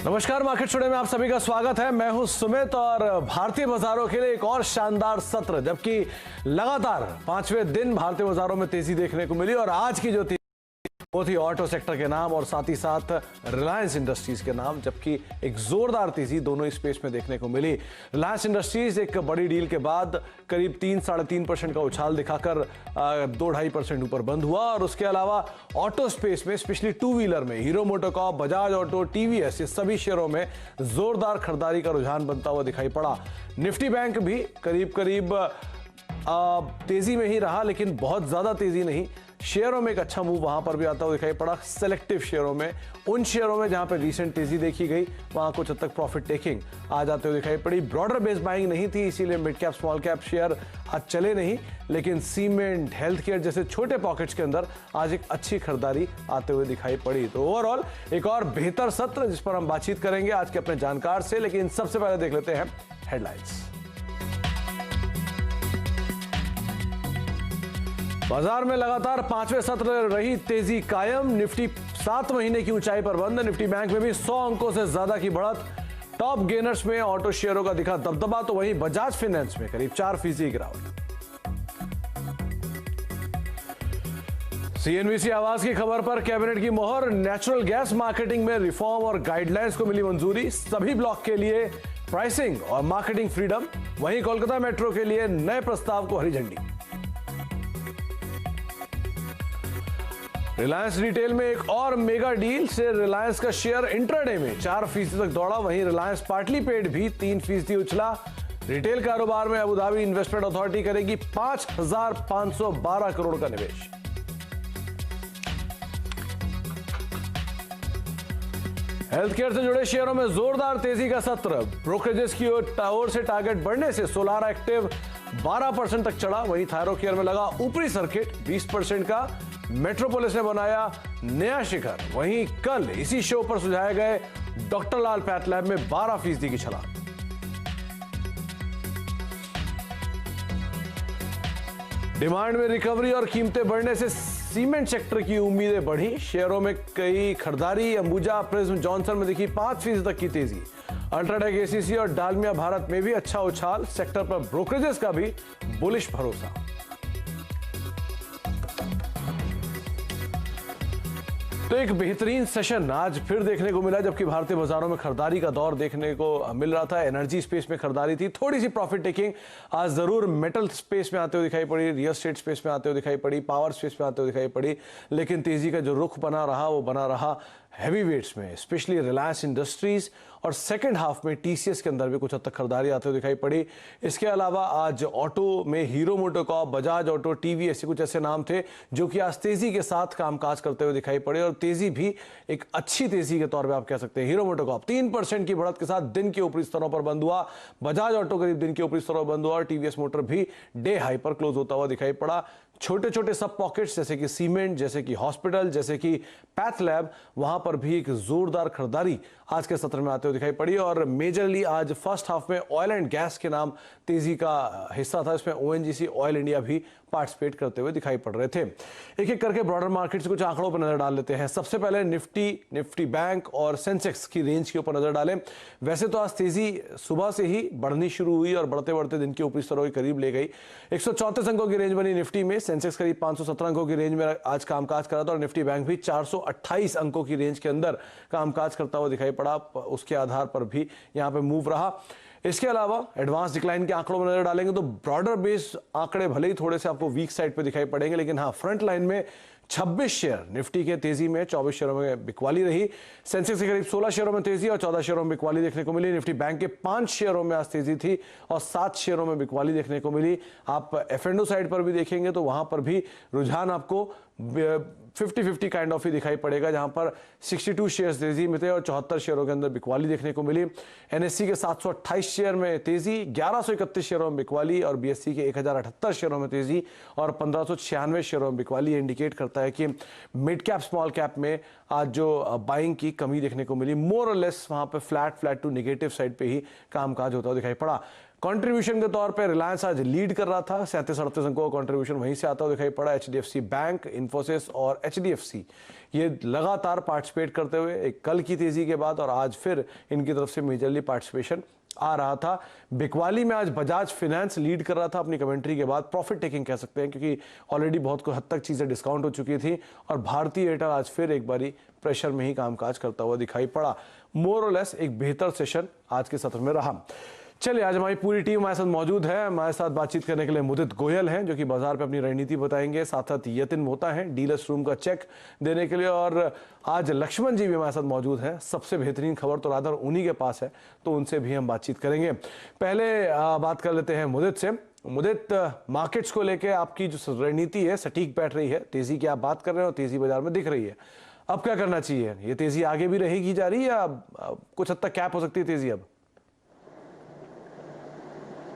नमस्कार, market today में आप सभी का स्वागत है। मैं हूं सुमित और भारतीय बाजारों के लिए एक और शानदार सत्र, जबकि लगातार पांचवें दिन भारतीय बाजारों में तेजी देखने को मिली और आज की जो तेजी वो थी ऑटो सेक्टर के नाम और साथ ही साथ रिलायंस इंडस्ट्रीज के नाम, जबकि एक जोरदार तेजी दोनों स्पेस में देखने को मिली। रिलायंस इंडस्ट्रीज एक बड़ी डील के बाद करीब 3-3.5% का उछाल दिखाकर 2-2.5% ऊपर बंद हुआ और उसके अलावा ऑटो स्पेस में स्पेशली टू व्हीलर में hero MotoCorp, Bajaj auto, TVS, ये सभी शेयरों में जोरदार खरीदारी का रुझान बनता हुआ दिखाई पड़ा। निफ्टी बैंक भी करीब तेजी में ही रहा, लेकिन बहुत ज्यादा तेजी नहीं। शेयरों में एक अच्छा मूव वहां पर भी आता हुआ दिखाई पड़ा। सेलेक्टिव शेयरों में, उन शेयरों में जहां पर रिसेंट तेजी देखी गई, वहां कुछ हद तक प्रॉफिट टेकिंग आ जाते हुए दिखाई पड़ी। ब्रॉडर बेस बाइंग नहीं थी, इसीलिए mid cap small cap share आज चले नहीं, लेकिन सीमेंट, हेल्थ केयर जैसे छोटे पॉकेट्स के अंदर आज एक अच्छी खरीदारी आते हुए दिखाई पड़ी। तो ओवरऑल एक और बेहतर सत्र जिस पर हम बातचीत करेंगे आज के अपने जानकार से, लेकिन सबसे पहले देख लेते हैं हेडलाइंस। बाजार में लगातार पांचवें सत्र रही तेजी कायम। निफ्टी 7 महीने की ऊंचाई पर बंद। निफ्टी बैंक में भी 100 अंकों से ज्यादा की बढ़त। टॉप गेनर्स में ऑटो शेयरों का दिखा दबदबा, तो वहीं बजाज फाइनेंस में करीब 4% गिरावट। सीएनबीसी आवाज की खबर पर कैबिनेट की मोहर। नेचुरल गैस मार्केटिंग में रिफॉर्म और गाइडलाइंस को मिली मंजूरी। सभी ब्लॉक के लिए प्राइसिंग और मार्केटिंग फ्रीडम। वहीं कोलकाता मेट्रो के लिए नए प्रस्ताव को हरी झंडी। रिलायंस रिटेल में एक और मेगा डील से रिलायंस का शेयर इंट्राडे में 4% तक दौड़ा। वहीं रिलायंस पार्टली पेड भी 3% उछला। रिटेल कारोबार में अबू धाबी इन्वेस्टमेंट अथॉरिटी करेगी 5,512 करोड़ का निवेश। हेल्थ केयर से जुड़े शेयरों में जोरदार तेजी का सत्र। ब्रोकरेजेस की ओर से टारगेट बढ़ने से सोलारा एक्टिव 12% तक चढ़ा। वहीं थायरो केयर में लगा ऊपरी सर्किट 20% का। मेट्रोपोलिस ने बनाया नया शिखर। वहीं कल इसी शो पर सुझाए गए डॉक्टर लाल पैथ लैब में 12% की छलांग। डिमांड में रिकवरी और कीमतें बढ़ने से सीमेंट सेक्टर की उम्मीदें बढ़ी। शेयरों में कई खरीदारी। अंबुजा, प्रिज्म, जॉनसन में दिखी 5% तक की तेजी। अल्ट्राटेक, एसीसी और डालमिया भारत में भी अच्छा उछाल। सेक्टर पर ब्रोकरेजेस का भी बुलिश भरोसा। तो एक बेहतरीन सेशन आज फिर देखने को मिला, जबकि भारतीय बाजारों में खरीदारी का दौर देखने को मिल रहा था। एनर्जी स्पेस में खरीदारी थी, थोड़ी सी प्रॉफिट टेकिंग आज जरूर मेटल स्पेस में आते हुए दिखाई पड़ी, रियल एस्टेट स्पेस में आते हुए दिखाई पड़ी, पावर स्पेस में आते हुए दिखाई पड़ी, लेकिन तेजी का जो रुख बना रहा वो बना रहा हैवी वेट्स में, स्पेशली रिलायंस इंडस्ट्रीज और सेकंड हाफ में टीसीएस के अंदर भी कुछ हद तक खरीदारी आते हुए दिखाई पड़ी। इसके अलावा आज ऑटो में hero MotoCorp, Bajaj auto, TVS, कुछ ऐसे नाम थे जो कि आज तेजी के साथ कामकाज करते हुए दिखाई पड़े और तेजी भी एक अच्छी तेजी के तौर पे आप कह सकते हैं। हीरो मोटोकॉर्प 3% की बढ़त के साथ दिन के ऊपरी स्तरों पर बंद हुआ। बजाज ऑटो करीब दिन के ऊपरी स्तरों पर बंद हुआ और टीवीएस मोटर भी डे हाई पर क्लोज होता हुआ दिखाई पड़ा। छोटे छोटे सब पॉकेट्स जैसे कि सीमेंट, जैसे कि हॉस्पिटल, जैसे कि पैथ लैब, वहां पर भी एक जोरदार खरीदारी आज के सत्र में आते हुए दिखाई पड़ी। और मेजरली आज फर्स्ट हाफ में ऑयल एंड गैस के नाम तेजी का हिस्सा था। इसमें ओएनजीसी, ऑयल इंडिया भी पार्टिसिपेट करते हुए दिखाई पड़ रहे थे। एक एक करके ब्रॉडर मार्केट से कुछ आंकड़ों पर नजर डाल लेते हैं। सबसे पहले निफ्टी बैंक और सेंसेक्स की रेंज के ऊपर नजर डालें। वैसे तो आज तेजी सुबह से ही बढ़नी शुरू हुई और बढ़ते बढ़ते दिन के ऊपरी स्तरों के करीब ले गई। 134 अंकों की रेंज बनी निफ्टी में। सेंसेक्स करीब 517 अंकों की रेंज में आज कामकाज कर रहा था और निफ्टी बैंक भी 428 अंकों की रेंज के अंदर कामकाज करता हुआ दिखाई पड़ा। उसके आधार पर भी यहां पे मूव रहा। इसके अलावा एडवांस डिक्लाइन के आंकड़ों में नजर डालेंगे तो ब्रॉडर बेस आंकड़े भले ही थोड़े से आपको वीक साइड पे दिखाई पड़ेंगे, लेकिन हाँ, फ्रंट लाइन में 26 शेयर निफ्टी के तेजी में, 24 शेयरों में बिकवाली रही। सेंसेक्स के करीब 16 शेयरों में तेजी और 14 शेयरों में बिकवाली देखने को मिली। निफ्टी बैंक के 5 शेयरों में आज तेजी थी और 7 शेयरों में बिकवाली देखने को मिली। आप एफ&ओ साइड पर भी देखेंगे तो वहां पर भी रुझान आपको 50-50 काइंड ऑफ ही दिखाई पड़ेगा, जहां पर 62 शेयर्स तेजी में थे और 74 शेयरों के अंदर बिकवाली देखने को मिली। एनएससी के 728 शेयर में तेजी, 1131 शेयरों में बिकवाली और बीएससी के 1078 शेयरों में तेजी और 1596 शेयरों में बिकवाली। इंडिकेट करता है कि मिड कैप स्मॉल कैप में आज जो बाइंग की कमी देखने को मिली। मोर और लेस वहां पर फ्लैट टू नेगेटिव साइड पे ही कामकाज होता हुआ दिखाई पड़ा। कंट्रीब्यूशन के तौर पे रिलायंस आज लीड कर रहा था, 37-38 अंकों का कंट्रीब्यूशन वहीं से आता हुआ दिखाई पड़ा। एचडीएफसी बैंक, इन्फोसिस और एचडीएफसी ये लगातार पार्टिसिपेट करते हुए एक कल की तेजी के बाद और आज फिर इनकी तरफ से मेजरली पार्टिसिपेशन आ रहा था। बिकवाली में आज बजाज फाइनेंस लीड कर रहा था अपनी कमेंट्री के बाद, प्रॉफिट टेकिंग कह सकते हैं क्योंकि ऑलरेडी बहुत को हद तक चीजें डिस्काउंट हो चुकी थी। और भारतीय एयरटेल आज फिर एक बारी प्रेशर में ही कामकाज करता हुआ दिखाई पड़ा। मोर और लेस एक बेहतर सेशन आज के सत्र में रहा। चलिए, आज हमारी पूरी टीम हमारे साथ मौजूद है। हमारे साथ बातचीत करने के लिए मुदित गोयल हैं जो कि बाजार पे अपनी रणनीति बताएंगे, साथ साथ यतिन मोहता हैं डीलर्स रूम का चेक देने के लिए, और आज लक्ष्मण जी भी हमारे साथ मौजूद हैं। सबसे बेहतरीन खबर तो राधर उन्हीं के पास है, तो उनसे भी हम बातचीत करेंगे। पहले बात कर लेते हैं मुदित से। मुदित, मार्केट्स को लेकर आपकी जो रणनीति है सटीक बैठ रही है, तेजी की आप बात कर रहे हो, तेजी बाजार में दिख रही है, अब क्या करना चाहिए? ये तेजी आगे भी रहेगी जा रही है या कुछ हद तक कैप हो सकती है तेजी अब?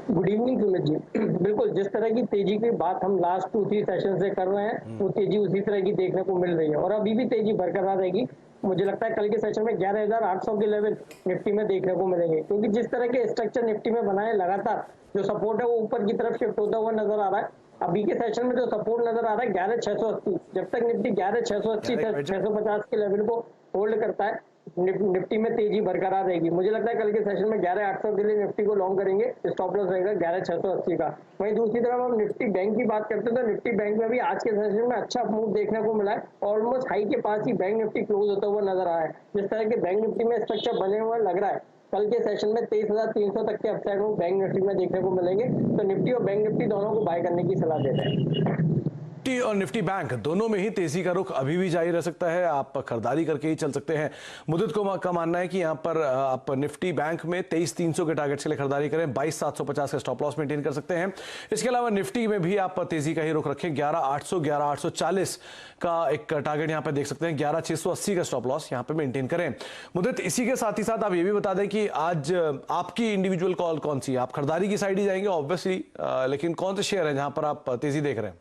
Good evening Sumit ji. बिल्कुल, जिस तरह की तेजी की बात हम लास्ट 2-3 सेशन से कर रहे हैं, वो तेजी उसी तरह की देखने को मिल रही है और अभी भी तेजी बरकरार रहेगी। मुझे लगता है कल के सेशन में 11,800 के लेवल निफ्टी में देखने को मिलेंगे, क्योंकि जिस तरह के स्ट्रक्चर निफ्टी में बना है, लगातार जो सपोर्ट है वो ऊपर की तरफ शिफ्ट होता हुआ नजर आ रहा है। अभी के सेशन में जो सपोर्ट नजर आ रहा है 11,680, जब तक निफ्टी 11,680 650 के लेवल को होल्ड करता है, निफ्टी में तेजी बरकरार रहेगी। मुझे लगता है कल के सेशन में 11,800 के लिए निफ्टी को लॉन्ग करेंगे, स्टॉप लॉस रहेगा 11,680 का। वहीं दूसरी तरफ हम निफ्टी बैंक की बात करते हैं तो निफ्टी बैंक में भी आज के सेशन में अच्छा मूव देखने को मिला है। ऑलमोस्ट हाई के पास ही बैंक निफ्टी क्लोज होता हुआ नजर आया है। जिस तरह के बैंक निफ्टी में स्ट्रक्चर बने हुए लग रहा है, कल के सेशन में 23,300 तक के अपसाइड में बैंक निफ्टी में देखने को मिलेंगे, तो निफ्टी और बैंक निफ्टी दोनों को बाय करने की सलाह देते हैं। निफ्टी और निफ्टी बैंक दोनों में ही तेजी का रुख अभी भी जारी रह सकता है, आप खरीदारी करके ही चल सकते हैं। मुद्दत को का मानना है कि यहां पर आप निफ्टी बैंक में 23,300 के टारगेट के लिए खरीदारी करें, 22,750 का स्टॉप लॉस मेंटेन कर सकते हैं। इसके अलावा निफ्टी में भी आप तेजी का ही रुख रखें, 11,800 11,840 का एक टारगेट यहां पर देख सकते हैं, 11,680 का स्टॉप लॉस यहां पर मेंटेन करें। मुद्दत, इसी के साथ ही साथ आप ये भी बता दें कि आज आपकी इंडिविजुअल कॉल कौन सी है? आप खरीदारी की साइड ही जाएंगे ऑब्वियसली, लेकिन कौन से शेयर है जहां पर आप तेजी देख रहे हैं?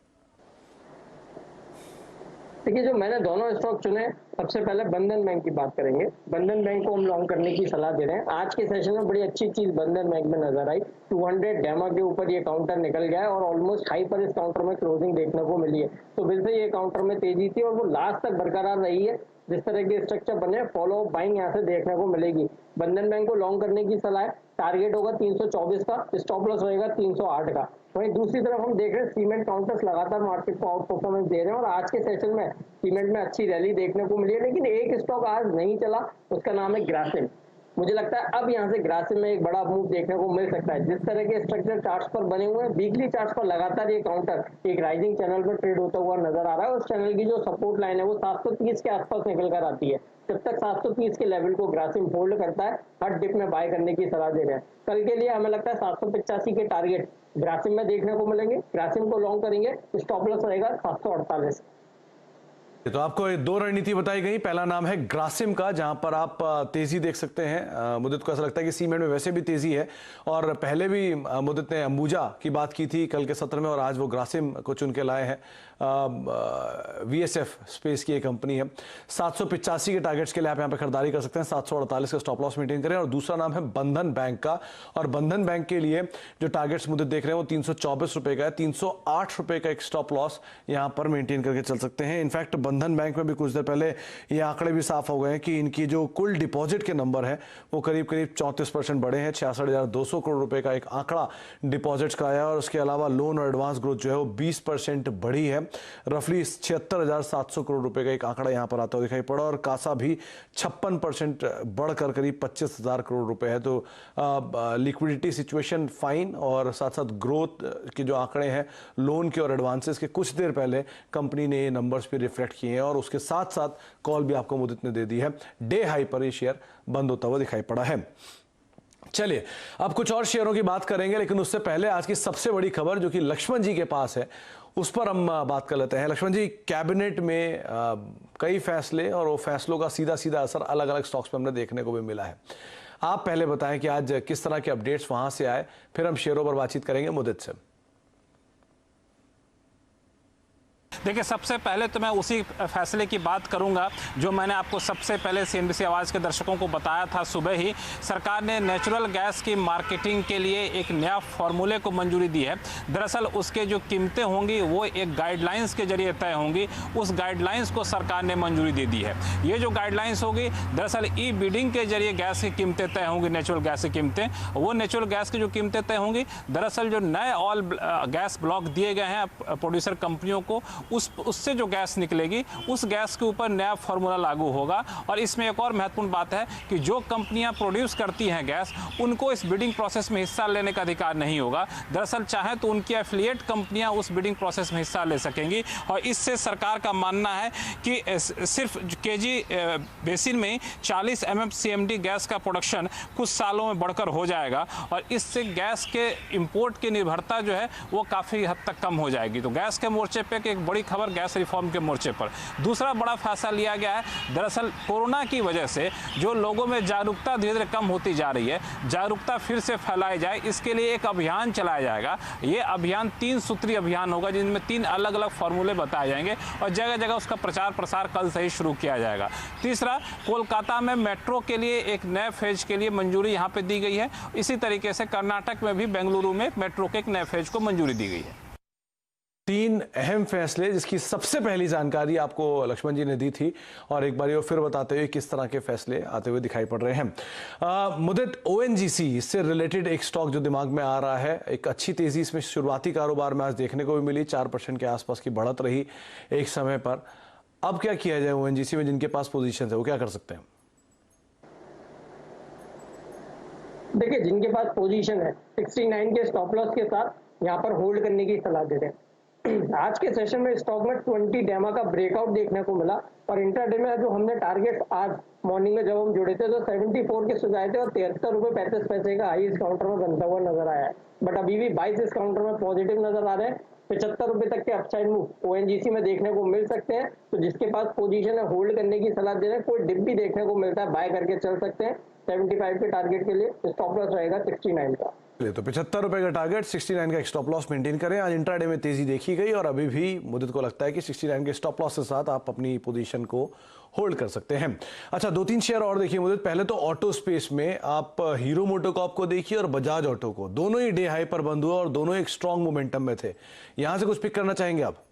देखिए, जो मैंने दोनों स्टॉक चुने, सबसे पहले बंधन बैंक की बात करेंगे। बंधन बैंक को हम लॉन्ग करने की सलाह दे रहे हैं। आज के सेशन में बड़ी अच्छी चीज बंधन बैंक में नजर आई, 200 डेमा के ऊपर ये काउंटर निकल गया है और ऑलमोस्ट हाई पर इस काउंटर में क्लोजिंग देखने को मिली है। तो बिल्कुल ये काउंटर में तेजी थी और वो लास्ट तक बरकरार रही है। जिस तरह के स्ट्रक्चर बने, फॉलो बाइंग यहाँ से देखने को मिलेगी। बंधन बैंक को लॉन्ग करने की सलाह है। टारगेट होगा 324 का, स्टॉप लॉस रहेगा 308 का। वहीं दूसरी तरफ हम देख रहे हैं सीमेंट काउंटर्स लगातार मार्केट को आउट परफॉर्मेंस दे रहे हैं और आज के सेशन में सीमेंट में अच्छी रैली देखने को मिली है, लेकिन एक स्टॉक आज नहीं चला, उसका नाम है ग्रासिम। मुझे लगता है अब यहाँ से ग्रासिम में एक बड़ा मूव देखने को मिल सकता है। जिस तरह के स्ट्रक्चर चार्ट्स पर बने हुए हैं, वीकली चार्ट्स पर लगातार ये काउंटर एक राइजिंग चैनल पर ट्रेड होता हुआ नजर आ रहा है। उस चैनल की जो सपोर्ट लाइन है वो 730 के आसपास निकल कर आती है। जब तक 730 के लेवल को ग्रासिम होल्ड करता है, हर डिप में बाय करने की सलाह दे रहे हैं। कल के लिए हमें लगता है 785 के टारगेट ग्रासिम में देखने को मिलेंगे। ग्रासिम को लॉन्ग करेंगे, स्टॉप लॉस रहेगा 748। तो आपको दो रणनीति बताई गई, पहला नाम है ग्रासिम का, जहां पर आप तेजी देख सकते हैं। मुद्दत को ऐसा लगता है कि सीमेंट में वैसे भी तेजी है और पहले भी मुद्दत ने अंबुजा की बात की थी कल के सत्र में और आज वो ग्रासिम को चुन के लाए हैं। VSF स्पेस की एक कंपनी है। 785 के टारगेट्स के लिए आप यहां पर खरीदारी कर सकते हैं, 748 का स्टॉप लॉस मेंटेन करें। और दूसरा नाम है बंधन बैंक का, और बंधन बैंक के लिए जो टारगेट्स मुद्दत देख रहे हैं वो 324 रुपए का है, 308 रुपए का एक स्टॉप लॉस यहां पर मेंटेन करके चल सकते हैं। इनफैक्ट बंधन बैंक में भी कुछ देर पहले ये आंकड़े भी साफ हो गए हैं कि इनकी जो कुल डिपॉजिट के नंबर है वो करीब करीब 34% बढ़े हैं, 66,200 करोड़ रुपए का एक आंकड़ा डिपॉजिट्स का आया। और उसके अलावा लोन और एडवांस ग्रोथ जो है वो 20% बढ़ी है, रफली 76,700 करोड़ रुपए का एक आंकड़ा यहां पर आता हुआ दिखाई पड़ा। और कासा भी 56% बढ़कर करीब 25,000 करोड़ रुपए है। तो लिक्विडिटी सिचुएशन फाइन और साथ साथ ग्रोथ के जो आंकड़े हैं लोन के और एडवांसेस के कुछ देर पहले कंपनी ने ये नंबर्स भी रिफ्लेक्ट किए हैं और उसके साथ साथ कॉल भी आपको मुद्दत ने दे दी है। डे हाई पर ये शेयर बंद होता हुआ दिखाई पड़ा है। चलिए, अब कुछ और शेयरों की बात करेंगे, लेकिन उससे पहले आज की सबसे बड़ी खबर जो कि लक्ष्मण जी के पास है उस पर हम बात कर लेते हैं। लक्ष्मण जी, कैबिनेट में कई फैसले और वो फैसलों का सीधा सीधा असर अलग अलग स्टॉक्स पर हमने देखने को भी मिला है। आप पहले बताएं कि आज किस तरह के अपडेट्स वहां से आए, फिर हम शेयरों पर बातचीत करेंगे मुद्दत से। देखिए, सबसे पहले तो मैं उसी फैसले की बात करूंगा जो मैंने आपको सबसे पहले सीएनबीसी आवाज़ के दर्शकों को बताया था। सुबह ही सरकार ने नेचुरल गैस की मार्केटिंग के लिए एक नया फॉर्मूले को मंजूरी दी है। दरअसल उसके जो कीमतें होंगी वो एक गाइडलाइंस के जरिए तय होंगी। उस गाइडलाइंस को सरकार ने मंजूरी दे दी है। ये जो गाइडलाइंस होगी, दरअसल ई बिडिंग के जरिए गैस की कीमतें तय होंगी, नेचुरल गैस की कीमतें। वो नेचुरल गैस की जो कीमतें तय होंगी, दरअसल जो नए ऑल गैस ब्लॉक दिए गए हैं प्रोड्यूसर कंपनियों को, उससे जो गैस निकलेगी उस गैस के ऊपर नया फॉर्मूला लागू होगा। और इसमें एक और महत्वपूर्ण बात है कि जो कंपनियां प्रोड्यूस करती हैं गैस, उनको इस बिडिंग प्रोसेस में हिस्सा लेने का अधिकार नहीं होगा। दरअसल चाहे तो उनकी एफिलिएट कंपनियां उस बिडिंग प्रोसेस में हिस्सा ले सकेंगी। और इससे सरकार का मानना है कि सिर्फ केजी बेसिन में 40 MMCMD गैस का प्रोडक्शन कुछ सालों में बढ़कर हो जाएगा और इससे गैस के इंपोर्ट की निर्भरता जो है वो काफ़ी हद तक कम हो जाएगी। तो गैस के मोर्चे पे एक बड़ी खबर गैस रिफॉर्म के मोर्चे पर। दूसरा बड़ा फैसला लिया गया है, दरअसल कोरोना की वजह से जो लोगों में जागरूकता धीरे धीरे कम होती जा रही है, जागरूकता फिर से फैलाई जाए, इसके लिए एक अभियान चलाया जाएगा। ये अभियान 3 सूत्रीय अभियान होगा जिनमें 3 अलग अलग फॉर्मूले बताए जाएंगे और जगह जगह उसका प्रचार प्रसार कल से ही शुरू किया जाएगा। तीसरा, कोलकाता में मेट्रो के लिए एक नए फेज के लिए मंजूरी यहाँ पे दी गई है। इसी तरीके से कर्नाटक में भी बेंगलुरु में मेट्रो के एक नए फेज को मंजूरी दी गई है। 3 अहम फैसले जिसकी सबसे पहली जानकारी आपको लक्ष्मण जी ने दी थी और एक बार फिर बताते हुए किस तरह के फैसले आते हुए दिखाई पड़ रहे हैं। मुदित, ONGC इससे रिलेटेड एक स्टॉक जो दिमाग में आ रहा है, एक अच्छी तेजी इसमें शुरुआती कारोबार में आज देखने को भी मिली, 4% के आसपास की बढ़त रही एक समय पर। अब क्या किया जाए ONGC में, जिनके पास पोजीशन है वो क्या कर सकते हैं? देखिए, जिनके पास पोजीशन है 69 के स्टॉप लॉस के साथ यहाँ पर होल्ड करने की सलाह देते हैं। आज के सेशन में स्टॉक में 20 डेमा का ब्रेकआउट देखने को मिला और इंट्राडे में जो हमने टारगेट आज मॉर्निंग में जब हम जुड़े थे तो 74 के सुझाए थे और 73 रुपए 35 पैसे का हाई इस काउंटर में बनता हुआ नजर आया है। बट अभी भी 22 इस काउंटर में पॉजिटिव नजर आ रहे हैं। 75 रुपए तक के अपसाइड मूव ONGC में देखने को मिल सकते हैं। तो जिसके पास पोजीशन है होल्ड करने की सलाह दे रहे हैं। कोई डिप भी देखने को मिलता है, बाय करके चल सकते हैं। 75 के टारगेट के लिए स्टॉप लॉस रहेगा 69 का। तो 75 रुपए का टारगेट, 69 का स्टॉप लॉस मेंटेन करें। आज इंट्राडे में तेजी देखी गई और अभी भी मुद्दत को लगता है कि 69 के स्टॉप लॉस के साथ आप अपनी पोजीशन को होल्ड कर सकते हैं। अच्छा, 2-3 शेयर और देखिए मुद्दत। पहले तो ऑटो स्पेस में आप हीरो मोटोकॉर्प को देखिए और बजाज ऑटो को, दोनों ही डे हाई पर बंद हुए और दोनों एक स्ट्रॉन्ग मोमेंटम में थे। यहां से कुछ पिक करना चाहेंगे आप?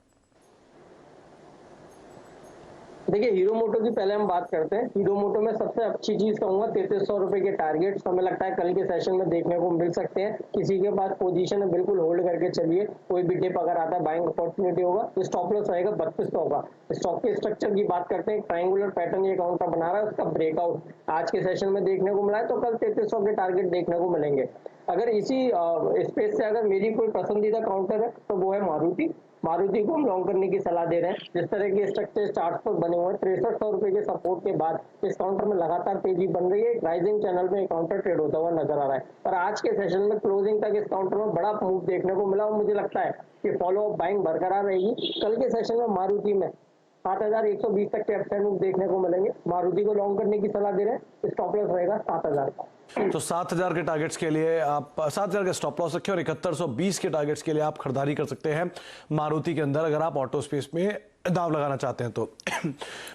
देखिए, हीरो मोटो की पहले हम बात करते हैं। हीरो मोटो में सबसे अच्छी चीज कहूंगा 3300 रुपए के टारगेट हमें लगता है कल के सेशन में देखने को मिल सकते हैं। किसी के पास पोजीशन है बिल्कुल होल्ड करके चलिए, कोई भी डिप अगर आता है बाइंग अपॉर्चुनिटी होगा। स्टॉप लॉस रहेगा 3200 का। स्टॉक के स्ट्रक्चर की बात करते हैं, ट्रायंगुलर पैटर्न ये काउंटर बना रहा है, उसका ब्रेकआउट आज के सेशन में देखने को मिला है तो कल 3300 के टारगेट देखने को मिलेंगे। अगर इसी स्पेस से अगर मेरी कोई पसंदीदा काउंटर है तो वो है मारुति को हम लॉन्ग करने की सलाह दे रहे हैं। जिस तरह के स्ट्रक्चर चार्ट पर बने हुए हैं, 6300 रुपए के सपोर्ट के बाद इस काउंटर में लगातार तेजी बन रही है। राइजिंग चैनल में काउंटर ट्रेड होता हुआ नजर आ रहा है और आज के सेशन में क्लोजिंग तक इस काउंटर में बड़ा मूव देखने को मिला और मुझे लगता है कि फॉलो अप बाइंग बरकरार रहेगी। कल के सेशन में मारुति में 7120 तक के अपसाइड मूव देखने को मिलेंगे। मारुति को लॉन्ग करने की सलाह दे रहे हैं। स्टॉप लॉस रहेगा 7000 का। तो 7000 के टारगेट्स के लिए आप 7000 का स्टॉप लॉस रखें और 7120 के टारगेट्स के लिए आप खरीदारी कर सकते हैं मारुति के अंदर, अगर आप ऑटो स्पेस में दाव लगाना चाहते हैं तो।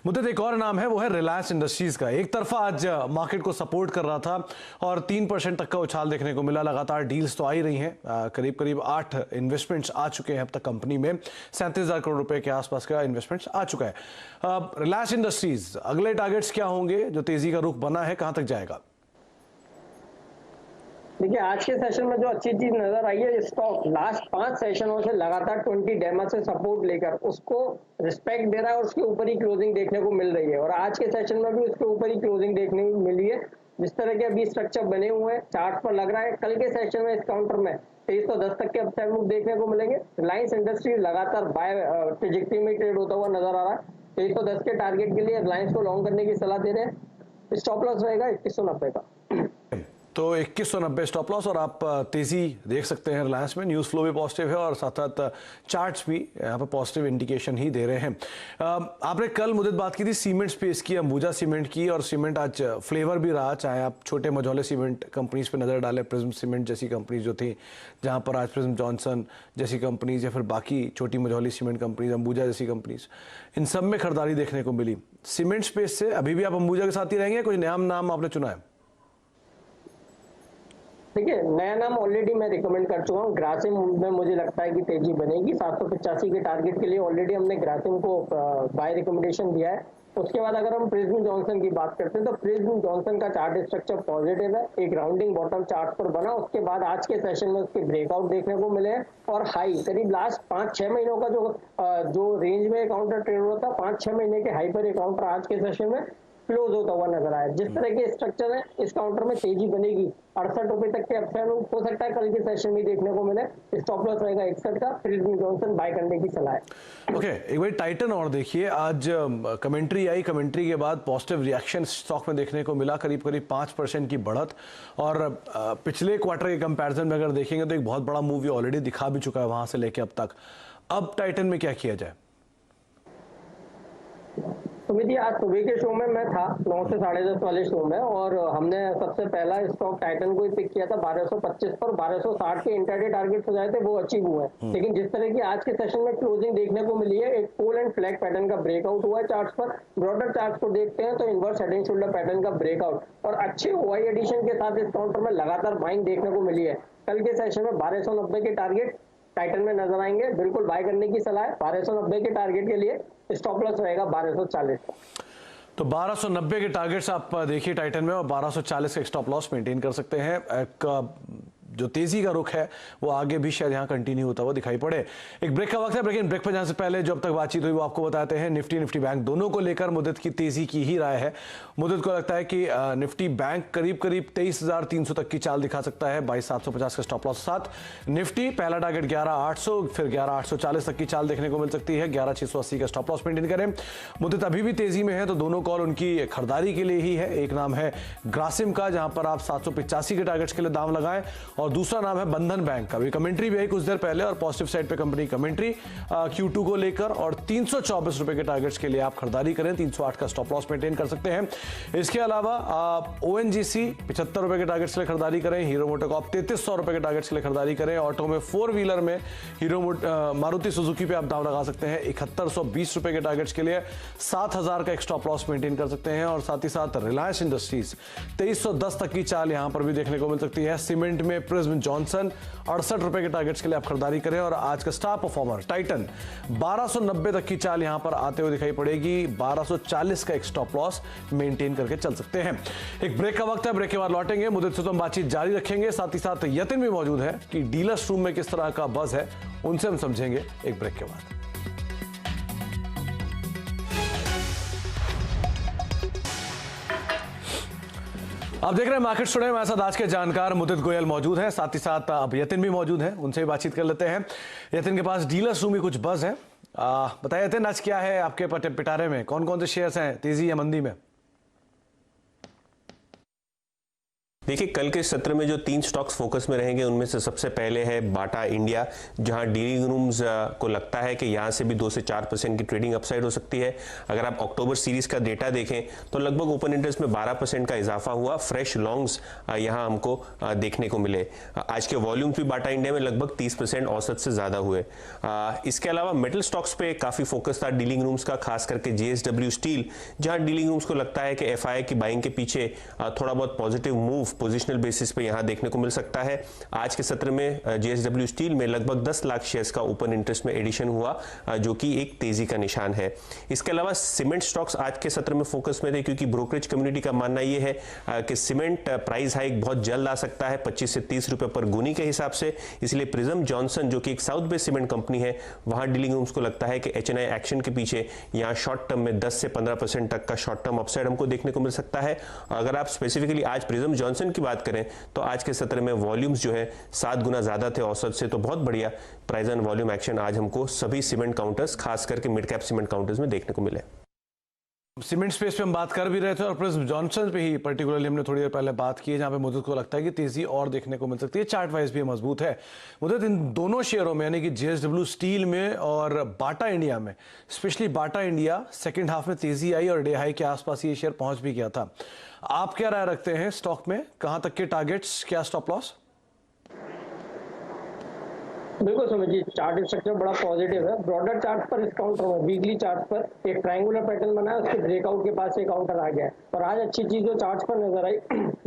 मुद्दे एक और नाम है, वो है रिलायंस इंडस्ट्रीज का। एक तरफा आज मार्केट को सपोर्ट कर रहा था और 3% तक का उछाल देखने को मिला। लगातार डील्स तो आ ही रही हैं, करीब करीब 8 इन्वेस्टमेंट्स आ चुके हैं अब तक कंपनी में। 37,000 करोड़ रुपए के आसपास का इन्वेस्टमेंट्स आ चुका है। रिलायंस इंडस्ट्रीज अगले टारगेट्स क्या होंगे? जो तेजी का रुख बना है कहां तक जाएगा? देखिए, आज के सेशन में जो अच्छी चीज नजर आई है, स्टॉक लास्ट 5 सेशनों से लगातार 20 डेमा से सपोर्ट लेकर उसको रिस्पेक्ट दे रहा है और उसके ऊपर ही क्लोजिंग देखने को मिल रही है और आज के सेशन में भी उसके ऊपर ही क्लोजिंग देखने को मिली है। जिस तरह के अभी स्ट्रक्चर बने हुए हैं चार्ट पर लग रहा है कल के सेशन में इस काउंटर में 2310 तक के अपसाइड मूव देखने को मिलेंगे। रिलायंस इंडस्ट्रीज लगातार बाय ट्रेजेक्टरी में ट्रेड होता हुआ नजर आ रहा है। 2310 के टारगेट के लिए रिलायंस को लॉन्ग करने की सलाह दे रहे हैं। स्टॉप लॉस रहेगा 2190 का। तो 2190 स्टॉप लॉस और आप तेजी देख सकते हैं रिलायंस में। न्यूज़ फ्लो भी पॉजिटिव है और साथ साथ चार्ट्स भी यहाँ पर पॉजिटिव इंडिकेशन ही दे रहे हैं। आपने कल मुझे बात की थी सीमेंट स्पेस की, अंबुजा सीमेंट की, और सीमेंट आज फ्लेवर भी रहा, चाहे आप छोटे मझौले सीमेंट कंपनीज पे नज़र डालें, प्रिज्म सीमेंट जैसी कंपनीज जो थी, जहाँ पर आज प्रिज्म जॉनसन जैसी कंपनीज या फिर बाकी छोटी मझौली सीमेंट कंपनीज, अंबुजा जैसी कंपनीज, इन सब में खरीदारी देखने को मिली। सीमेंट स्पेस से अभी भी आप अंबुजा के साथ ही रहेंगे, कुछ नया नाम आपने चुना है? देखिए, नया नाम ऑलरेडी मैं रिकमेंड कर चुका हूँ। ग्रासिम में मुझे लगता है कि तेजी बनेगी। 785 के टारगेट के लिए ऑलरेडी हमने ग्रासिम को बाय रिकमेंडेशन दिया है। उसके बाद अगर हम प्रिज्म जॉनसन की बात करते हैं तो प्रिज्म जॉनसन का चार्ट स्ट्रक्चर पॉजिटिव है, एक राउंडिंग बॉटम चार्ट पर बना। उसके बाद आज के सेशन में उसके ब्रेकआउट देखने को मिले हैं और हाई करीब लास्ट 5-6 महीनों का जो रेंज में काउंटर ट्रेड होता है, 5-6 महीने के हाई पर काउंटर आज के सेशन में क्लोज होता हुआ नजर आया। जिस तरह के स्ट्रक्चर है, इस काउंटर में तेजी बनेगी। 68 रुपए तक के अपसाइड हो सकता है कल के सेशन में देखने को मिले। स्टॉप लॉस रहेगा 61 का। प्रिज्म जॉनसन बाय करने की सलाह है। ओके, एक बार टाइटन और देखिए, आज कमेंट्री आई, कमेंट्री के बाद पॉजिटिव रिएक्शन स्टॉक में देखने को मिला, करीब करीब 5% की बढ़त। और पिछले क्वार्टर के कंपैरिजन में अगर देखेंगे तो एक बहुत बड़ा मूव ऑलरेडी दिखा भी चुका है वहां से लेके अब तक। अब टाइटन में क्या किया जाए? सुमित, आज सुबह के शो में मैं था 9 से 10:30 वाले शो में, और हमने सबसे पहला स्टॉक टाइटन को ही पिक किया था 1225 पर। 1260 के इंटरडे टारगेट हो जाए थे, वो अचीव हुए हैं। लेकिन जिस तरह की आज के सेशन में क्लोजिंग देखने को मिली है, एक पोल एंड फ्लैग पैटर्न का ब्रेकआउट हुआ है चार्ट्स पर। ब्रॉडर चार्ट्स को देखते हैं तो inverse head and shoulder pattern का ब्रेकआउट और अच्छे ओआई एडिशन के साथ इस काउंटर में लगातार बाइंग देखने को मिली है। कल के सेशन में 1290 के टारगेट टाइटन में नजर आएंगे, बिल्कुल बाय करने की सलाह है। 1290 के टारगेट के लिए स्टॉप लॉस रहेगा 1240 का। तो 1290 के टारगेट्स आप देखिए टाइटन में, और 1240 का स्टॉप लॉस मेंटेन कर सकते हैं। एक जो तेजी का रुख है वो आगे भी शायद यहाँ कंटिन्यू होता हुआ दिखाई पड़े। एक ब्रेक का वक्त है, लेकिन ब्रेक पर जाने से पहले जो अब तक बातचीत हुई वो आपको बताते हैं। निफ्टी बैंक दोनों को लेकर मुद्दत की तेजी की ही राय है। मुद्दत को लगता है कि निफ्टी बैंक करीब 23,300 तक की चाल दिखा सकता है 22,750 का स्टॉप लॉस साथ। निफ्टी पहला टारगेट 11,800, फिर 11,840 तक की चाल देखने को मिल सकती है। 11,680 का स्टॉप लॉस मेंटेन करें। मुद्दत अभी भी तेजी में है तो दोनों कॉल उनकी खरीदारी के लिए ही है। एक नाम है ग्रासिम का, जहां पर आप 785 के टारगेट्स के लिए दाम लगाएं, और दूसरा नाम है बंधन बैंक का। भी कमेंट्री भी आई कुछ देर पहले और पॉजिटिव साइड पे कंपनी कमेंट्री Q2 को लेकर, और 324 रुपए के टारगेट्स के लिए आप खरीदारी करें। 308 का स्टॉप लॉस मेंटेन कर सकते हैं। इसके अलावा आप ONGC 75 रुपए के टारगेट्स के लिए खरीदारी करें। हीरो मोटोकॉर्प 3300 रुपए के टारगेट्स के लिए खरीदारी करें। ऑटो में 4 व्हीलर में मारुति सुजुकी पे आप दाम लगा सकते हैं 7120 रुपए के टारगेट्स के लिए। 7000 का एक स्टॉप लॉस मेंटेन कर सकते हैं। और साथ ही साथ रिलायंस इंडस्ट्रीज 2310 तक की चाल यहां पर भी देखने को मिल सकती है। सीमेंट में प्रिज्म जॉनसन 68 रुपए के टारगेट्स के लिए आप खरीदारी करें। और आज का स्टार परफॉर्मर टाइटन 1290 तक की चाल यहां पर आते हुए दिखाई पड़ेगी। 1240 का एक स्टॉप लॉस मेंटेन करके चल सकते हैं। एक ब्रेक का वक्त है, ब्रेक के बाद लौटेंगे। मुद्दत से तो हम बातचीत जारी रखेंगे। साथ ही साथ यतिन भी मौजूद है कि डीलर्स रूम में किस तरह का बज है, उनसे हम समझेंगे एक ब्रेक के बाद। आप देख रहे हैं मार्केट टुडे। हमारे साथ आज के जानकार मुदित गोयल मौजूद हैं, साथ ही साथ अब यतिन भी मौजूद हैं, उनसे भी बातचीत कर लेते हैं। यतिन के पास डीलर्स रूम में कुछ बज है, बताइए यतिन आज क्या है आपके पिटारे में, कौन कौन से शेयर्स हैं तेजी या मंदी में? देखिए, कल के सत्र में जो 3 स्टॉक्स फोकस में रहेंगे उनमें से सबसे पहले है बाटा इंडिया, जहां डीलिंग रूम्स को लगता है कि यहां से भी 2 से 4% की ट्रेडिंग अपसाइड हो सकती है। अगर आप अक्टूबर सीरीज का डेटा देखें तो लगभग ओपन इंटरेस्ट में 12% का इजाफा हुआ। फ्रेश लॉन्ग्स यहां हमको देखने को मिले। आज के वॉल्यूम्स भी बाटा इंडिया में लगभग 30% औसत से ज्यादा हुए। इसके अलावा मेटल स्टॉक्स पे काफी फोकस था डीलिंग रूम्स का, खास करके JSW स्टील, जहां डीलिंग रूम्स को लगता है कि FII की बाइंग के पीछे थोड़ा बहुत पॉजिटिव मूव पोजिशनल बेसिस पे यहां देखने को मिल सकता है। आज के सत्र में JSW स्टील में लगभग 10 लाख शेयर्स का ओपन इंटरेस्ट में एडिशन हुआ, जो कि एक तेजी का निशान है। इसके अलावा सीमेंट स्टॉक्स आज के सत्र में फोकस में थे, क्योंकि ब्रोकरेज कम्युनिटी का मानना यह है कि सीमेंट प्राइस हाइक बहुत जल्द आ सकता है 25 से 30 रुपए पर गुनी के हिसाब से। इसलिए प्रिज्म जॉनसन, जो कि एक साउथ बेस्ड सीमेंट कंपनी है, वहां डीलिंग रूम्स को लगता है कि HNI एक्शन के पीछे यहां शॉर्ट टर्म में 10 से 15% तक का शॉर्ट टर्म अपसाइड हमको देखने को मिल सकता है। अगर आप स्पेसिफिकली आज प्रिज्म जॉनसन की बात करें तो आज के सत्र में वॉल्यूम्स जो है 7 गुना ज्यादा थे औसत से, तो बहुत बढ़िया प्राइस एंड वॉल्यूम एक्शन आज हमको सभी सीमेंट काउंटर्स, खास करके मिड कैप सीमेंट काउंटर्स में देखने को मिले। सीमेंट स्पेस पे हम बात कर भी रहे थे और प्रिंस जॉनसन पे ही पर्टिकुलरली हमने थोड़ी देर पहले बात की है, जहां पे मुझे को लगता है कि तेजी और देखने को मिल सकती है। चार्ट वाइज भी मजबूत है मुझे इन दोनों शेयरों में, यानी कि जेएसडब्ल्यू स्टील में और बाटा इंडिया में। Specially Bata India second half में तेजी आई और डे हाई के आसपास ये शेयर पहुंच भी गया था। आप क्या राय रखते हैं स्टॉक में, कहां तक के टारगेट्स, क्या स्टॉप लॉस? बिल्कुल सुमित जी, चार्ट स्ट्रक्चर बड़ा पॉजिटिव है। ब्रॉडर चार्ट पर इस काउंटर में, वीकली चार्ट पर एक ट्रायंगुलर पैटर्न बना है, उसके ब्रेकआउट के पास एक काउंटर आ गया है। और आज अच्छी चीज जो चार्ट पर नजर आई,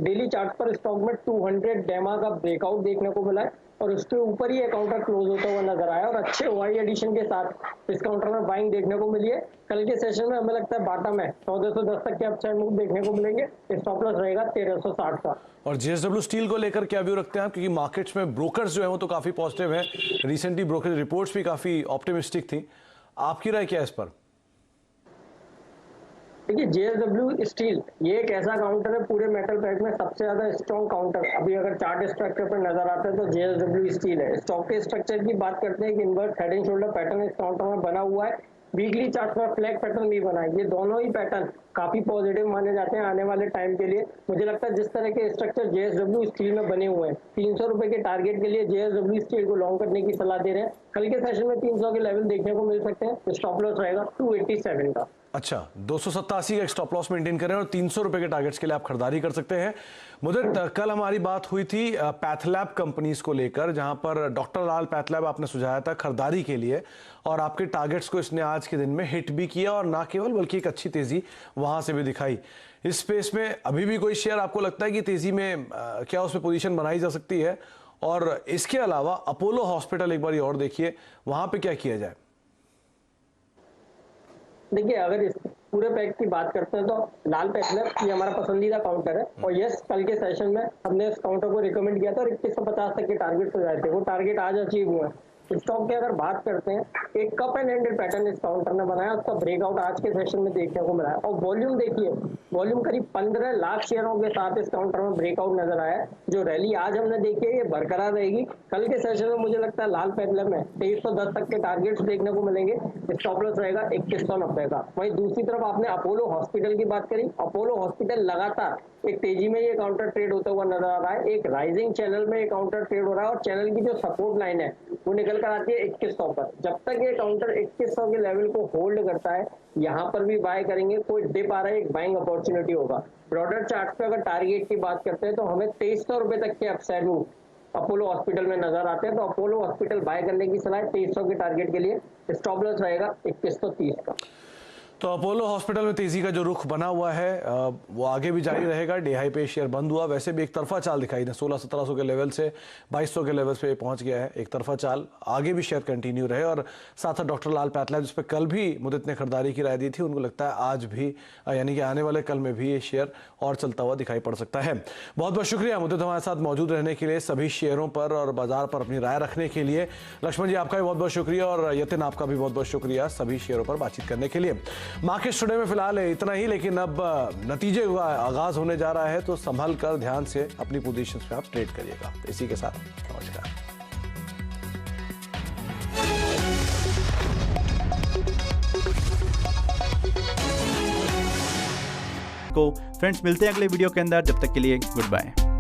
डेली चार्ट पर स्टॉक में 200 डेमा का ब्रेकआउट देखने को मिला है और उसके ऊपर ही काउंटर क्लोज होता हुआ नजर आया और अच्छे ओआई एडिशन के साथ इस काउंटर में बाइंग देखने को मिली है। कल के सेशन में हमें लगता है बाटा में 1410 तक के अपसाइड मूव देखने को मिलेंगे। स्टॉप लॉस रहेगा 1360 का। और जेएसडब्ल्यू स्टील को लेकर क्या व्यू रखते हैं आप, क्योंकि मार्केट्स में ब्रोकर्स जो है वो तो काफी पॉजिटिव है, रिसेंटली ब्रोकर रिपोर्ट्स भी काफी ऑप्टिमिस्टिक थी, आपकी राय क्या है इस पर? देखिए, जेएसडब्ल्यू स्टील ये एक ऐसा काउंटर है पूरे मेटल पैक में सबसे ज्यादा स्ट्रॉन्ग काउंटर अभी अगर चार्ट स्ट्रक्चर पर नजर आता है तो जेएसडब्ल्यू स्टील है। स्टॉक के स्ट्रक्चर की बात करते हैं कि inverse head and shoulder pattern इस काउंटर में बना हुआ है, वीकली चार्ट पर फ्लैग पैटर्न भी बना है। ये दोनों ही पैटर्न काफी पॉजिटिव माने जाते हैं आने वाले टाइम के लिए। मुझे लगता है जिस तरह के स्ट्रक्चर जेएसडब्ल्यू स्टील में बने हुए हैं, 300 रुपए के टारगेट के लिए जेएसडब्ल्यू स्टील को लॉन्ग करने की सलाह दे रहे हैं। कल के सेशन में 300 के लेवल देखने को मिल सकते हैं। स्टॉप लॉस रहेगा 287 का। अच्छा, 287 का एक स्टॉप लॉस मेंटेन करें और 300 रुपए के टारगेट्स के लिए आप खरीदारी कर सकते हैं। मुझे कल हमारी बात हुई थी पैथलैब कंपनीज को लेकर, जहां पर डॉक्टर लाल पैथलैब आपने सुझाया था खरीदारी के लिए और आपके टारगेट्स को इसने आज के दिन में हिट भी किया और ना केवल बल्कि एक अच्छी तेजी वहां से भी दिखाई। इस स्पेस में अभी भी कोई शेयर आपको लगता है कि तेजी में क्या उसमें पोजीशन बनाई जा सकती है? और इसके अलावा अपोलो हॉस्पिटल एक बार और देखिए, वहां पे क्या किया जाए? देखिए, अगर इस पूरे पैक की बात करते हैं तो लाल पैथलैब ये हमारा पसंदीदा काउंटर है और यस, कल के सेशन में हमने इस काउंटर को रिकमेंड किया था और 2150 तक के टारगेट हो जाए थे, वो टारगेट आज अचीव हुए हैं। स्टॉक की अगर बात करते हैं, एक कप एंड हैंडल पैटर्न इस काउंटर ने बनाया, उसका ब्रेकआउट आज के सेशन में देखने को मिला है। और वॉल्यूम देखिए, वॉल्यूम करीब 15 लाख शेयरों के साथ इस काउंटर में ब्रेकआउट नजर आया है। जो रैली आज हमने देखी है ये बरकरार रहेगी। कल के सेशन में मुझे लगता है लाल पैथलैब में 2310 तक के टारगेट्स देखने को मिलेंगे। स्टॉप लॉस रहेगा 2190 का। वहीं दूसरी तरफ आपने अपोलो हॉस्पिटल की बात करी, अपोलो हॉस्पिटल लगातार एक तेजी में ये काउंटर ट्रेड होता हुआ नजर आ रहा है। एक राइजिंग चैनल में ये काउंटर ट्रेड हो रहा है और चैनल की जो सपोर्ट लाइन है वो निकल कर आती है 2100 पर। जब तक ये काउंटर 2100 के लेवल को होल्ड करता है, यहाँ पर भी बाय करेंगे। कोई डिप आ रहा है, एक बाइंग अपॉर्चुनिटी होगा। ब्रॉडर चार्ट पे अगर टारगेट की बात करते हैं तो हमें 2300 रुपए तक के अपसाइड मूव अपोलो हॉस्पिटल में नजर आते हैं, तो अपोलो हॉस्पिटल बाय करने की सलाह 2300 के टारगेट के लिए। स्टॉप लॉस रहेगा 2130 का। तो अपोलो हॉस्पिटल में तेजी का जो रुख बना हुआ है वो आगे भी जारी रहेगा। डे हाई पे शेयर बंद हुआ, वैसे भी एक तरफा चाल दिखाई दे, 1600-1700 के लेवल से 2200 के लेवल पे पहुंच गया है। एक तरफा चाल आगे भी शेयर कंटिन्यू रहे। और साथ साथ डॉक्टर लाल पैथलैब जिस पर कल भी मुद्दत ने खरीदारी की राय दी थी, उनको लगता है आज भी यानी कि आने वाले कल में भी ये शेयर और चलता हुआ दिखाई पड़ सकता है। बहुत बहुत शुक्रिया मुद्दत हमारे साथ मौजूद रहने के लिए, सभी शेयरों पर और बाजार पर अपनी राय रखने के लिए। लक्ष्मण जी आपका भी बहुत बहुत शुक्रिया और यतिन आपका भी बहुत बहुत शुक्रिया सभी शेयरों पर बातचीत करने के लिए। मार्केट टुडे में फिलहाल इतना ही, लेकिन अब नतीजे का आगाज होने जा रहा है, तो संभल कर ध्यान से अपनी पोजीशंस पे आप ट्रेड करिएगा। इसी के साथ नमस्कार। फ्रेंड्स मिलते हैं अगले वीडियो के अंदर, जब तक के लिए गुड बाय।